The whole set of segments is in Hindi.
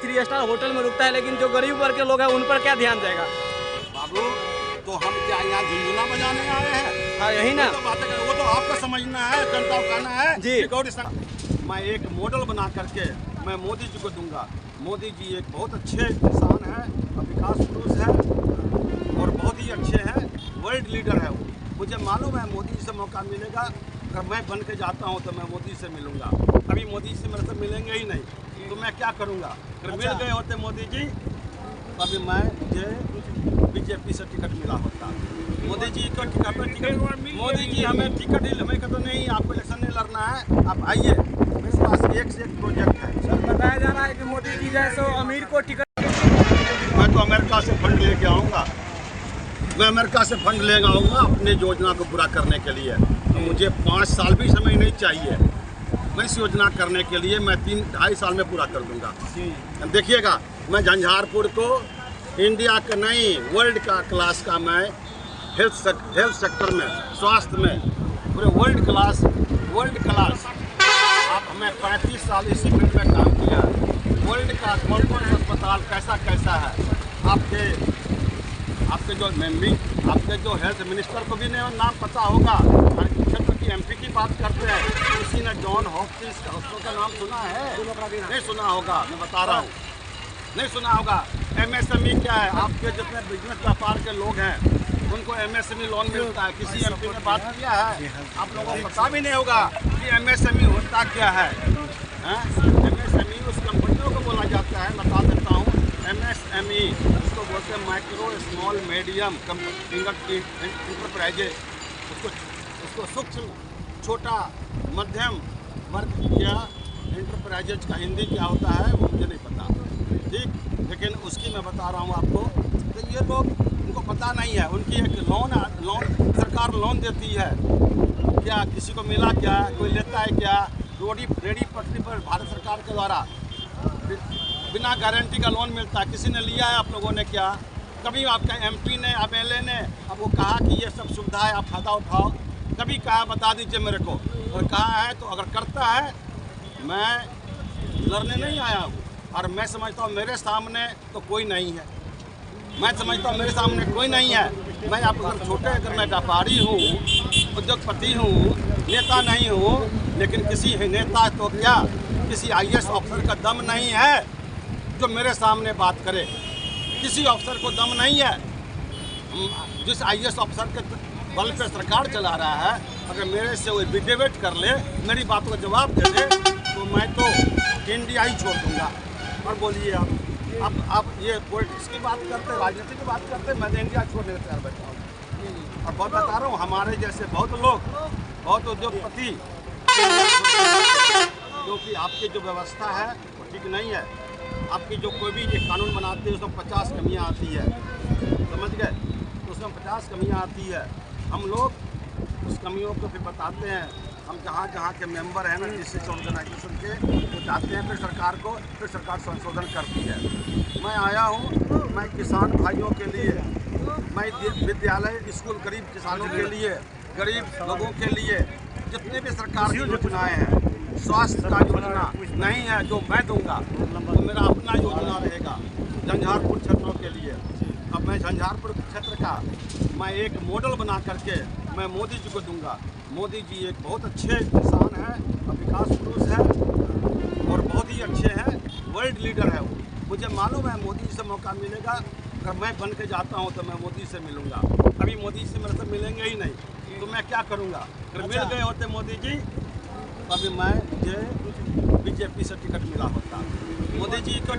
3 स्टार होटल में रुकता है, लेकिन जो गरीब वर्ग के लोग हैं उन पर क्या ध्यान देगा? बाबू तो हम क्या यहाँ झुंझुना बजाने आए हैं? हाँ यही ना, तो बातें करें, वो तो आपका समझना है, जनता को कहना है जी। मैं एक मॉडल बना करके मैं मोदी जी को दूंगा। मोदी जी एक बहुत अच्छे इंसान हैं और विकास पुरुष है और बहुत ही अच्छे हैं, वर्ल्ड लीडर है वो। मुझे मालूम है मोदी जी से मौका मिलेगा, अगर मैं बन के जाता हूँ तो मैं मोदी से मिलूंगा। अभी मोदी से मेरे से मिलेंगे ही नहीं तो मैं क्या करूँगा? अगर मिल गए होते मोदी जी अभी मैं बीजेपी से टिकट मिला होता। मोदी जी को टिकट मोदी जी हमें टिकट ही हमें कहते नहीं, आपको इलेक्शन नहीं लड़ना है, आप आइए, मेरे पास एक से एक प्रोजेक्ट है। सर बताया जा रहा है कि मोदी जी जैसे अमीर को टिकट, मैं तो अमेरिका से फंड लेके आऊँगा, मैं अमेरिका से फंड लेकर आऊँगा अपनी योजना को पूरा करने के लिए। तो मुझे 5 साल भी समय नहीं चाहिए, मैं इस योजना करने के लिए मैं 3-2.5 साल में पूरा कर दूँगा। देखिएगा, मैं झंझारपुर को इंडिया का नहीं वर्ल्ड का क्लास का मैं हेल्थ सेक्टर में, स्वास्थ्य में पूरे वर्ल्ड क्लास आप हमें 35 साल इसी फील्ड में काम किया। वर्ल्ड का कौन कौन सा अस्पताल कैसा है, आपके जो हेल्थ मिनिस्टर को भी नाम पता होगा। क्षेत्र की MP की बात करते हैं, किसी ने जॉन हॉपकिंस का उसका नाम सुना है? नहीं सुना होगा, मैं बता रहा हूँ, नहीं सुना होगा। MSME क्या है? आपके जितने बिजनेस व्यापार के लोग हैं उनको MSME लोन मिलता है। किसी MP ने बात किया है? आप लोगों को पता भी नहीं होगा कि MSME होता क्या है। MSME उस कंपनियों को बोला जाता है, बता देता हूँ। MSME उसको बोलते हैं माइक्रो स्मॉल मीडियम इंटरप्राइजेज। उसको सूक्ष्म छोटा मध्यम वर्ग या इंटरप्राइजेज का हिंदी क्या होता है वो मुझे नहीं पता, ठीक, लेकिन उसकी मैं बता रहा हूँ आपको। तो ये लोग उनको पता नहीं है, उनकी एक लोन सरकार लोन देती है क्या? किसी को मिला क्या? कोई लेता है क्या? रेडी पटरी पर भारत सरकार के द्वारा बिना गारंटी का लोन मिलता है। किसी ने लिया है? आप लोगों ने क्या कभी आपका MP ने MLA ने आपको कहा कि ये सब सुविधा है, आप फायदा उठाओ? कभी कहा? बता दीजिए मेरे को। और कहा है तो अगर करता है, मैं लड़ने नहीं आया हूँ और मैं समझता हूँ मेरे सामने तो कोई नहीं है। मैं समझता हूँ मेरे सामने कोई नहीं है। मैं आप अगर छोटे, अगर मैं व्यापारी हूँ, उद्योगपति हूँ, नेता नहीं हूँ, लेकिन किसी नेता तो क्या किसी IAS ऑफिसर का दम नहीं है जो मेरे सामने बात करे। किसी अफसर को दम नहीं है। जिस IAS ऑफिसर के बल पे सरकार चला रहा है, अगर मेरे से वो डिबेट कर ले, मेरी बातों का जवाब दे दे, तो मैं तो इंडिया ही छोड़ दूँगा। और बोलिए आप ये पॉलिटिक्स की बात करते, राजनीति की बात करते, मैं तो इंडिया छोड़ने तैयार बैठा हूँ। और बहुत बता रहा हूँ, हमारे जैसे बहुत लोग, बहुत उद्योगपति, क्योंकि आपकी जो व्यवस्था है वो ठीक नहीं है। आपकी जो कोई भी ये कानून बनाते हैं उसमें 50 कमियाँ आती है, समझ गए? तो उसमें 50 कमियाँ आती है। हम लोग उस कमियों को फिर बताते हैं। हम जहाँ के मेंबर हैं ना जिस ऑर्गेनाइजेशन के, वो जाते हैं फिर सरकार संशोधन करती है। मैं आया हूँ, मैं किसान भाइयों के लिए, मैं विद्यालय स्कूल गरीब किसानों के लिए, गरीब लोगों के लिए जितने भी सरकार की योजनाएँ हैं, स्वास्थ्य का योजना नहीं है जो मैं दूंगा, तो मेरा अपना योजना रहेगा झंझारपुर क्षेत्रों के लिए। अब मैं झंझारपुर क्षेत्र का मैं एक मॉडल बना करके मैं मोदी जी को दूंगा। मोदी जी एक बहुत अच्छे इंसान हैं और विकास पुरुष है और बहुत ही अच्छे हैं, वर्ल्ड लीडर है वो। मुझे मालूम है मोदी जी से मौका मिलेगा, अगर मैं बन के जाता हूँ तो मैं मोदी से मिलूंगा। अभी मोदी से मेरे से मिलेंगे ही नहीं तो मैं क्या करूँगा? अगर मिल गए होते मोदी जी अभी मैं बीजेपी से टिकट मिला होता। मोदी जी को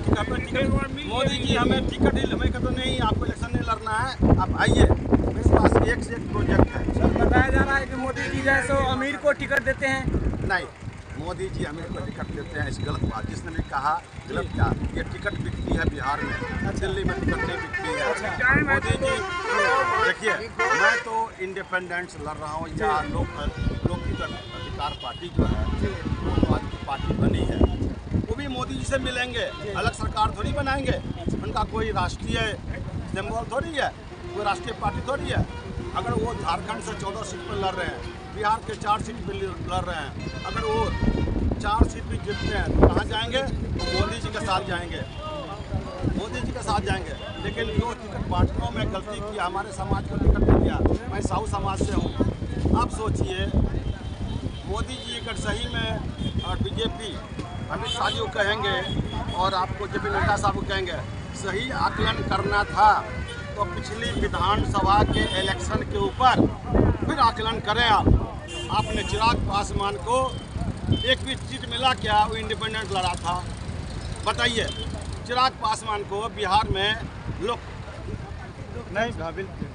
मोदी जी हमें टिकट ही हमें कहते नहीं, आपको इलेक्शन नहीं लड़ना है, आप आइए, मेरे पास एक से एक प्रोजेक्ट है। सर बताया जा रहा है कि मोदी जी जैसे अमीर को टिकट देते हैं। नहीं, मोदी जी अमीर को टिकट देते हैं, इस गलत बात। जिसने भी कहा गलत क्या, ये टिकट बिकती है बिहार में, दिल्ली में टिकट नहीं बिकती है। मोदी जी देखिए, मैं तो इंडिपेंडेंस लड़ रहा हूँ या लोक अधिकार पार्टी जो है वो पार्टी बनी है, वो भी मोदी जी से मिलेंगे। अलग सरकार थोड़ी बनाएंगे, उनका कोई राष्ट्रीय सिंबल थोड़ी है, कोई राष्ट्रीय पार्टी थोड़ी है। अगर वो झारखंड से 14 सीट पर लड़ रहे हैं, बिहार के 4 सीट पर लड़ रहे हैं, अगर वो 4 सीट भी जीतते हैं तो कहाँ जाएंगे? तो मोदी जी के साथ जाएंगे। के साथ जाएंगे, लेकिन जो टिकट बांटने में गलती की, हमारे समाज को टिकट नहीं दिया। मैं साहू समाज से हूँ। आप सोचिए, मोदी जी अगर सही में और बीजेपी अमित शाह जी को कहेंगे और आपको जेपी नड्डा साहब को कहेंगे सही आकलन करना था, तो पिछली विधानसभा के इलेक्शन के ऊपर फिर आकलन करें। आपने चिराग पासवान को एक भी सीट मिला क्या? वो इंडिपेंडेंट लड़ा था, बताइए। चिराग पासवान को बिहार में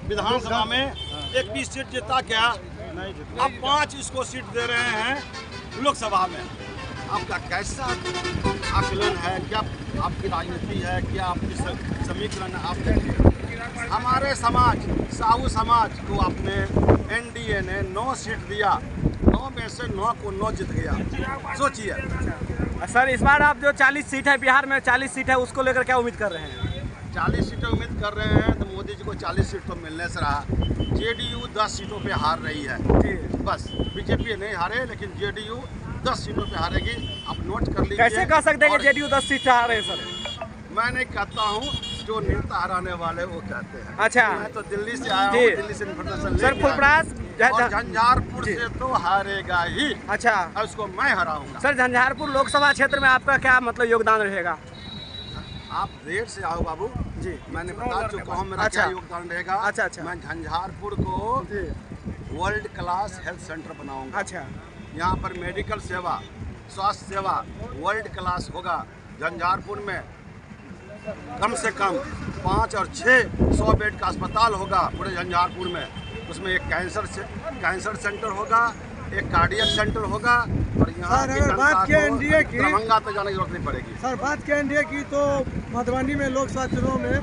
विधानसभा में एक भी सीट जीता क्या? अब 5 इसको सीट दे रहे हैं लोकसभा में। आपका कैसा आकलन है? क्या आपकी राजनीति है? क्या आपकी समीकरण आपने? हमारे समाज, साहू समाज को आपने एनडीए ने 9 सीट दिया, 9 में से 9 को 9 जीत गया। सोचिए सर, इस बार आप जो 40 सीट है बिहार में, 40 सीट है, उसको लेकर क्या उम्मीद कर रहे हैं? 40 सीटें उम्मीद कर रहे हैं तो मोदी जी को 40 सीट तो मिलने से रहा। जेडीयू 10 सीटों पे हार रही है जी, बस। बीजेपी नहीं हारे, लेकिन जेडीयू 10 सीटों पे हारेगी। आप नोट कर लीजिए। कैसे कह सकते हैं कि जेडीयू 10 सीट हार रहे हैं सर? मैं नहीं कहता हूँ, जो नेता हराने वाले वो कहते हैं। अच्छा, मैं तो दिल्ली से आया हूँ, दिल्ली से इन्फॉर्मेशन सर। फुलपरास झंझारपुर से तो हारेगा ही। अच्छा, और उसको मैं हराऊंगा। सर, झंझारपुर लोकसभा क्षेत्र में आपका क्या मतलब योगदान रहेगा? आप देर से आओ बाबू जी, मैंने बता चुका हूँ मेरा क्या योगदान रहेगा। अच्छा। मैं झंझारपुर को वर्ल्ड क्लास हेल्थ सेंटर बनाऊंगा। अच्छा, यहाँ पर मेडिकल सेवा, स्वास्थ्य सेवा वर्ल्ड क्लास होगा। झंझारपुर में कम से कम 5 और 600 बेड का अस्पताल होगा पूरे झंझारपुर में। उसमें एक कैंसर सेंटर होगा, एक कार्डियक सेंटर होगा, और यहाँ सर अगर बात की एनडीए की, दरभंगा तो जाने की जरूरत नहीं पड़ेगी। सर बात की एनडीए की, तो मधुबनी में लोकसभा चुनाव में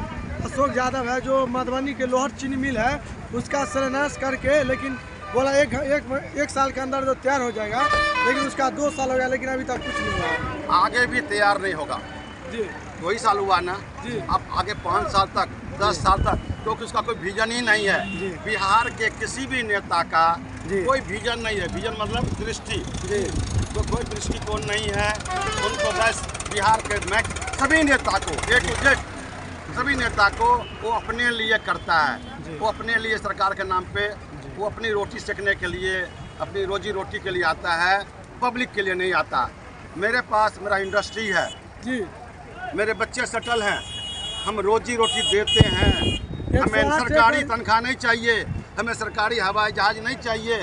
अशोक यादव है, जो मधुबनी के लोहर चीनी मिल है उसका शिलान्यास करके, लेकिन बोला एक साल के अंदर तो तैयार हो जाएगा, लेकिन उसका 2 साल हो गया, लेकिन अभी तक कुछ नहीं हुआ। आगे भी तैयार नहीं होगा जी। 2 ही साल हुआ ना जी। अब आगे 5 साल तक, 10 साल तक, क्योंकि उसका कोई विजन ही नहीं है। बिहार के किसी भी नेता का कोई विजन नहीं है। विजन मतलब दृष्टि, तो कोई दृष्टिकोण नहीं है उनको। बस बिहार के सभी नेता को A to Z, सभी नेता को वो अपने लिए करता है। वो अपने लिए सरकार के नाम पे वो अपनी रोटी सेकने के लिए, अपनी रोजी रोटी के लिए आता है, पब्लिक के लिए नहीं आता। मेरे पास मेरा इंडस्ट्री है जी, मेरे बच्चे सेटल हैं, हम रोजी रोटी देते हैं। हमें सरकारी तनख्वाह नहीं चाहिए, हमें सरकारी हवाई जहाज नहीं चाहिए,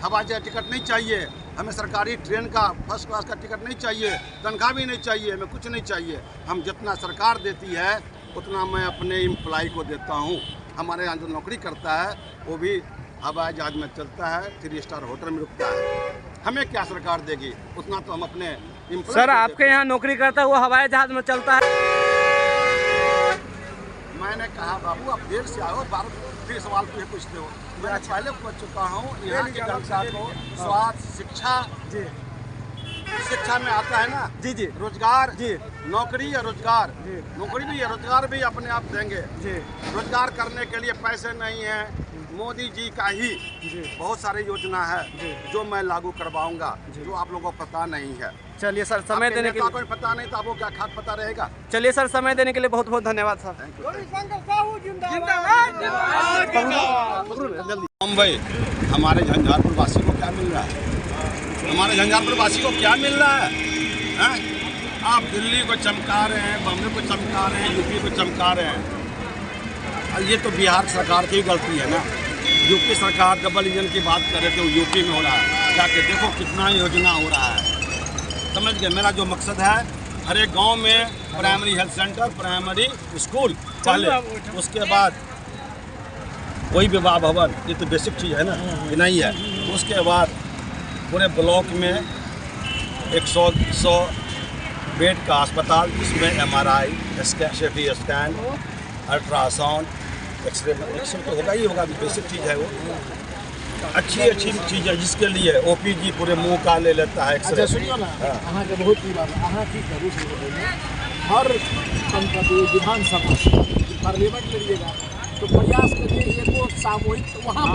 हवाई जहाज टिकट नहीं चाहिए, हमें सरकारी ट्रेन का फर्स्ट क्लास का टिकट नहीं चाहिए, तनख्वाह भी नहीं चाहिए, हमें कुछ नहीं चाहिए। हम जितना सरकार देती है उतना मैं अपने एम्प्लॉय को देता हूँ। हमारे यहाँ जो नौकरी करता है वो भी हवाई जहाज में चलता है, 3 स्टार होटल में रुकता है। हमें क्या सरकार देगी? उतना तो हम अपने सर, आपके यहाँ नौकरी करता है वो हवाई जहाज में चलता है। मैंने कहा बाबू आप देर से आओ, फिर सवाल पूछते हो। मैं पहले पूछ चुका हूँ, यहाँ की जनता को स्वास्थ्य, शिक्षा में आता है ना जी, रोजगार जी, नौकरी या रोजगार, नौकरी भी या रोजगार भी अपने आप देंगे जी। रोजगार करने के लिए पैसे नहीं है, मोदी जी का ही बहुत सारी योजना है जो मैं लागू करवाऊंगा, जो आप लोगों को पता नहीं है। चलिए सर, समय देने के लिए कोई पता नहीं तो आपको क्या खाक पता रहेगा। चलिए सर, समय देने के लिए बहुत बहुत धन्यवाद सर। मुंबई हमारे झंझारपुर वासी को क्या मिल रहा है? हमारे झंझारपुर वासी को क्या मिल रहा है? आप दिल्ली को चमका रहे हैं, बॉम्बे को चमका रहे हैं, यूपी को चमका रहे हैं। ये तो बिहार सरकार की गलती है ना। यूपी सरकार डबल इंजन की बात करे तो यूपी में हो रहा है, जाके देखो कितना योजना हो रहा है। समझ गए? मेरा जो मकसद है, हर एक गांव में primary health centre, primary school पहले, उसके बाद कोई विवाह भवन, ये तो बेसिक चीज़ है ना, ये नहीं है। उसके बाद पूरे ब्लॉक में 100 बेड का अस्पताल, जिसमें MRI, CT scan, ultrasound, x ray तो होगा ही होगा, बेसिक चीज़ है वो। अच्छी चीज़ है, जिसके लिए OPG पूरे मुंह का ले लेता है एक्सरे। सुनिए ना, अहाँ के बहुत हर विधानसभा पार्लियामेंट करिएगा तो प्रयास करिए, एगो सामूहिक वहाँ